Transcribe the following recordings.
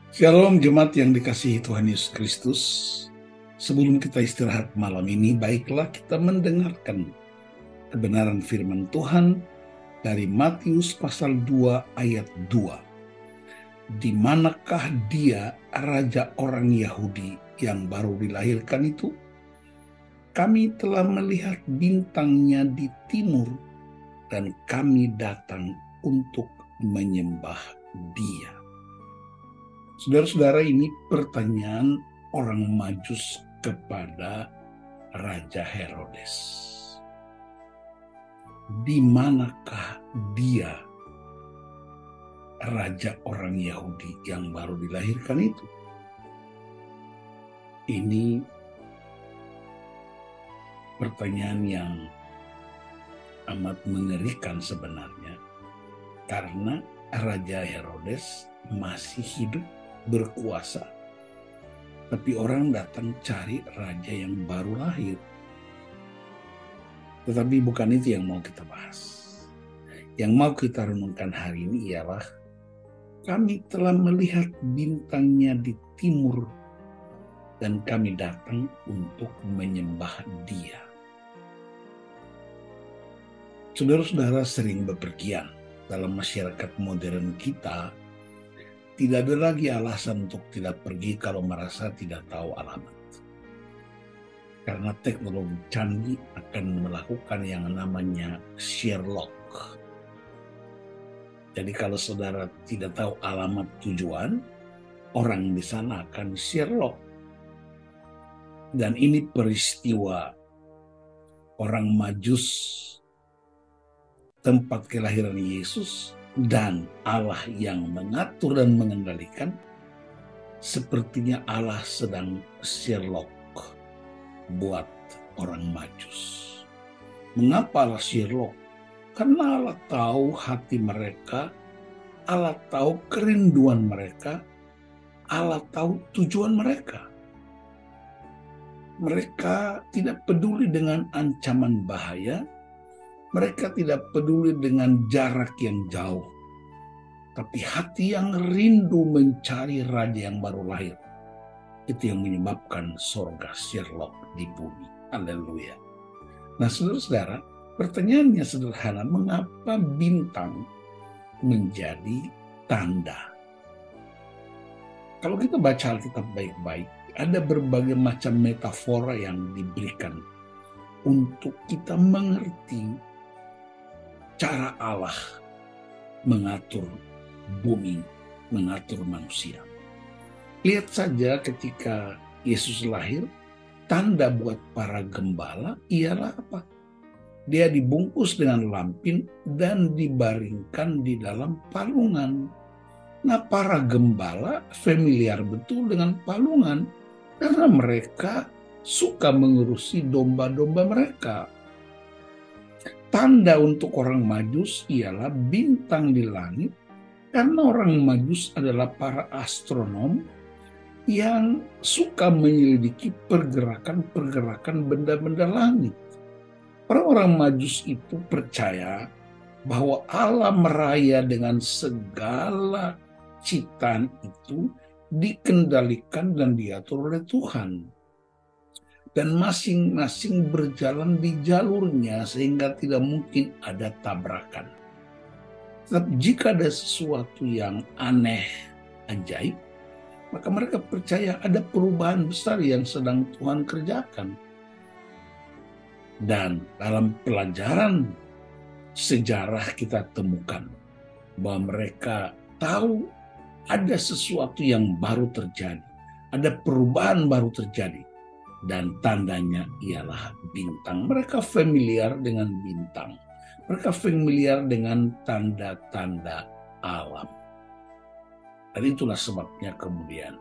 Shalom jemaat yang dikasihi Tuhan Yesus Kristus. Sebelum kita istirahat malam ini, baiklah kita mendengarkan kebenaran firman Tuhan dari Matius pasal 2 ayat 2. Di manakah dia raja orang Yahudi yang baru dilahirkan itu? Kami telah melihat bintangnya di timur dan kami datang untuk menyembah dia. Saudara-saudara, ini pertanyaan orang Majus kepada Raja Herodes. Di manakah dia, raja orang Yahudi yang baru dilahirkan itu? Ini pertanyaan yang amat mengerikan sebenarnya, karena Raja Herodes masih hidup, berkuasa, tapi orang datang cari raja yang baru lahir. Tetapi bukan itu yang mau kita bahas. Yang mau kita renungkan hari ini ialah kami telah melihat bintangnya di timur dan kami datang untuk menyembah dia. Saudara-saudara sering bepergian dalam masyarakat modern kita. Tidak ada lagi alasan untuk tidak pergi kalau merasa tidak tahu alamat. Karena teknologi canggih akan melakukan yang namanya Sherlock. Jadi kalau saudara tidak tahu alamat tujuan, orang di sana akan Sherlock. Dan ini peristiwa orang Majus, tempat kelahiran Yesus, dan Allah yang mengatur dan mengendalikan, sepertinya Allah sedang Sherlock buat orang Majus. Mengapa Allah Sherlock? Karena Allah tahu hati mereka, Allah tahu kerinduan mereka, Allah tahu tujuan mereka. Mereka tidak peduli dengan ancaman bahaya, mereka tidak peduli dengan jarak yang jauh, tapi hati yang rindu mencari raja yang baru lahir. Itu yang menyebabkan sorga Sherlock di bumi. Haleluya. Nah, saudara-saudara, pertanyaannya sederhana, mengapa bintang menjadi tanda? Kalau kita baca Alkitab baik-baik, ada berbagai macam metafora yang diberikan untuk kita mengerti cara Allah mengatur bumi, mengatur manusia. Lihat saja ketika Yesus lahir, tanda buat para gembala ialah apa? Dia dibungkus dengan lampin dan dibaringkan di dalam palungan. Nah, para gembala familiar betul dengan palungan karena mereka suka mengurusi domba-domba mereka. Tanda untuk orang Majus ialah bintang di langit, karena orang Majus adalah para astronom yang suka menyelidiki pergerakan-pergerakan benda-benda langit. Orang-orang Majus itu percaya bahwa Allah meraya dengan segala ciptaan itu dikendalikan dan diatur oleh Tuhan. Dan masing-masing berjalan di jalurnya sehingga tidak mungkin ada tabrakan. Tetapi jika ada sesuatu yang aneh, ajaib, maka mereka percaya ada perubahan besar yang sedang Tuhan kerjakan. Dan dalam pelajaran sejarah kita temukan bahwa mereka tahu ada sesuatu yang baru terjadi, ada perubahan baru terjadi, dan tandanya ialah bintang. Mereka familiar dengan bintang, mereka familiar dengan tanda-tanda alam. Dan itulah sebabnya kemudian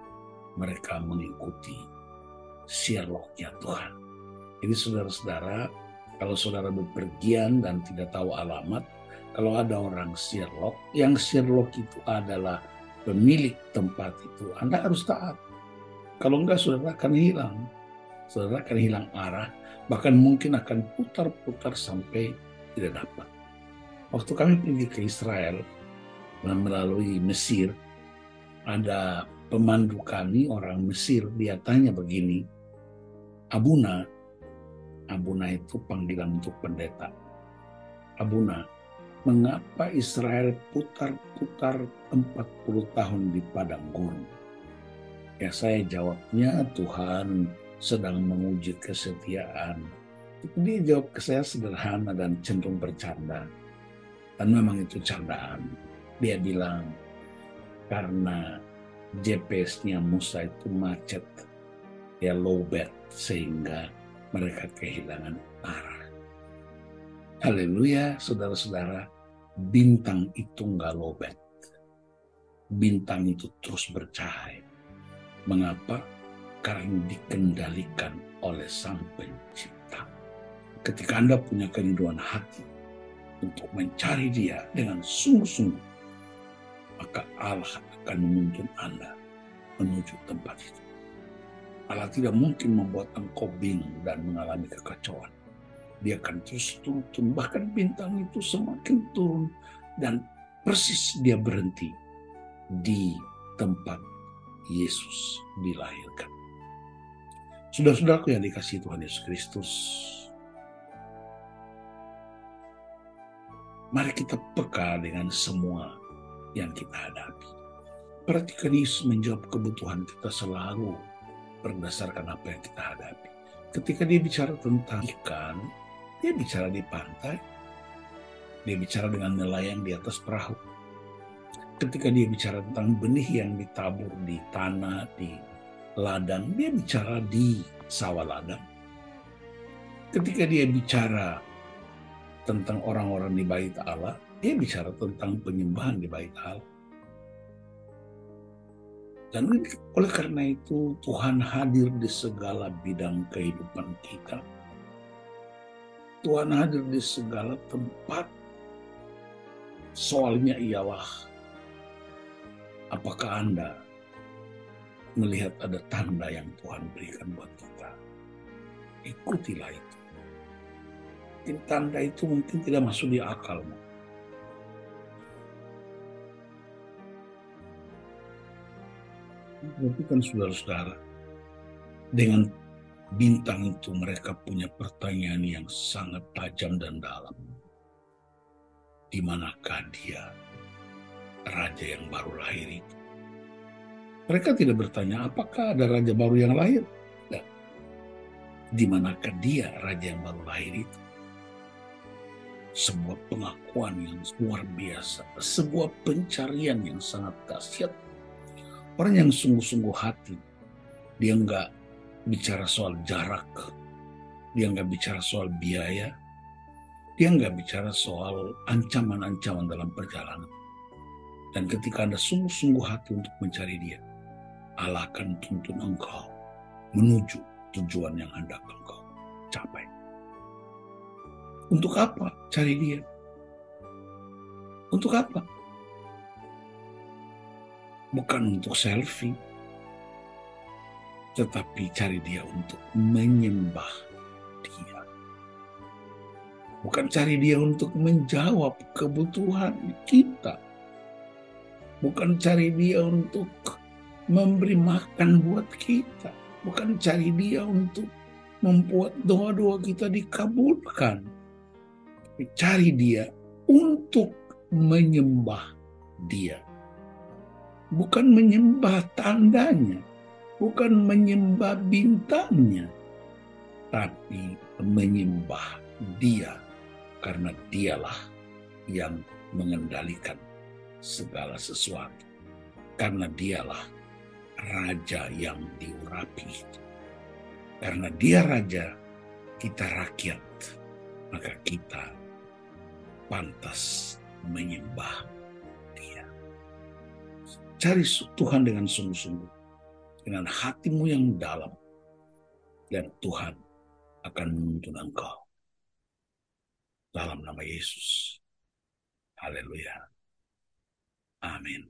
mereka mengikuti Sherlocknya Tuhan. Jadi saudara-saudara, kalau saudara bepergian dan tidak tahu alamat, kalau ada orang Sherlock, yang Sherlock itu adalah pemilik tempat itu, Anda harus taat. Kalau enggak, saudara akan hilang. Saudara akan hilang arah, bahkan mungkin akan putar-putar sampai tidak dapat. Waktu kami pergi ke Israel melalui Mesir, Ada pemandu kami, orang Mesir, dia tanya begini, Abuna, Abuna itu panggilan untuk pendeta. Abuna, mengapa Israel putar-putar 40 tahun di padang gurun? Ya saya jawabnya, Tuhan sedang menguji kesetiaan. Dia jawab ke saya sederhana dan cenderung bercanda. Dan memang itu candaan. Dia bilang, karena GPS-nya Musa itu macet, ya lowbat, sehingga mereka kehilangan arah. Haleluya, saudara-saudara, bintang itu nggak lowbat. Bintang itu terus bercahaya. Mengapa? Karena dikendalikan oleh Sang Pencipta. Ketika Anda punya kerinduan hati untuk mencari Dia dengan sungguh-sungguh, maka Allah akan menuntun Anda menuju tempat itu. Allah tidak mungkin membuat engkau bingung dan mengalami kekacauan. Dia akan terus turun, bahkan bintang itu semakin turun, dan persis dia berhenti di tempat Yesus dilahirkan. Saudara-saudaraku yang dikasihi Tuhan Yesus Kristus, mari kita peka dengan semua yang kita hadapi. Perhatikan Yesus menjawab kebutuhan kita selalu berdasarkan apa yang kita hadapi. Ketika dia bicara tentang ikan, dia bicara di pantai, dia bicara dengan nelayan di atas perahu. Ketika dia bicara tentang benih yang ditabur di tanah, di ladang, dia bicara di sawah ladang. Ketika dia bicara tentang orang-orang di bait Allah, dia bicara tentang penyembahan di bait Allah. Dan oleh karena itu Tuhan hadir di segala bidang kehidupan kita. Tuhan hadir di segala tempat. Soalnya ialah, apakah Anda melihat ada tanda yang Tuhan berikan buat kita? Ikutilah itu. Mungkin tanda itu mungkin tidak masuk di akalmu. Tapi kan saudara-saudara, dengan bintang itu mereka punya pertanyaan yang sangat tajam dan dalam. Di manakah dia, raja yang baru lahir itu? Mereka tidak bertanya, apakah ada raja baru yang lahir? Tidak. Di manakah dia, raja yang baru lahir itu? Sebuah pengakuan yang luar biasa, sebuah pencarian yang sangat dahsyat. Orang yang sungguh-sungguh hati, dia nggak bicara soal jarak, dia nggak bicara soal biaya, dia nggak bicara soal ancaman-ancaman dalam perjalanan. Dan ketika Anda sungguh-sungguh hati untuk mencari dia, Allah akan tuntun engkau menuju tujuan yang hendak engkau capai. Untuk apa cari dia? Untuk apa? Bukan untuk selfie, tetapi cari dia untuk menyembah dia. Bukan cari dia untuk menjawab kebutuhan kita. Bukan cari dia untuk memberi makan buat kita. Bukan cari dia untuk membuat doa-doa kita dikabulkan. Tapi cari dia untuk menyembah dia. Bukan menyembah tandanya, bukan menyembah bintangnya, tapi menyembah dia, karena dialah yang mengendalikan segala sesuatu, karena dialah raja yang diurapi. Karena dia raja, kita rakyat, maka kita pantas menyembah dia. Cari Tuhan dengan sungguh-sungguh, dengan hatimu yang dalam, dan Tuhan akan menuntun engkau. Dalam nama Yesus. Haleluya. Amin.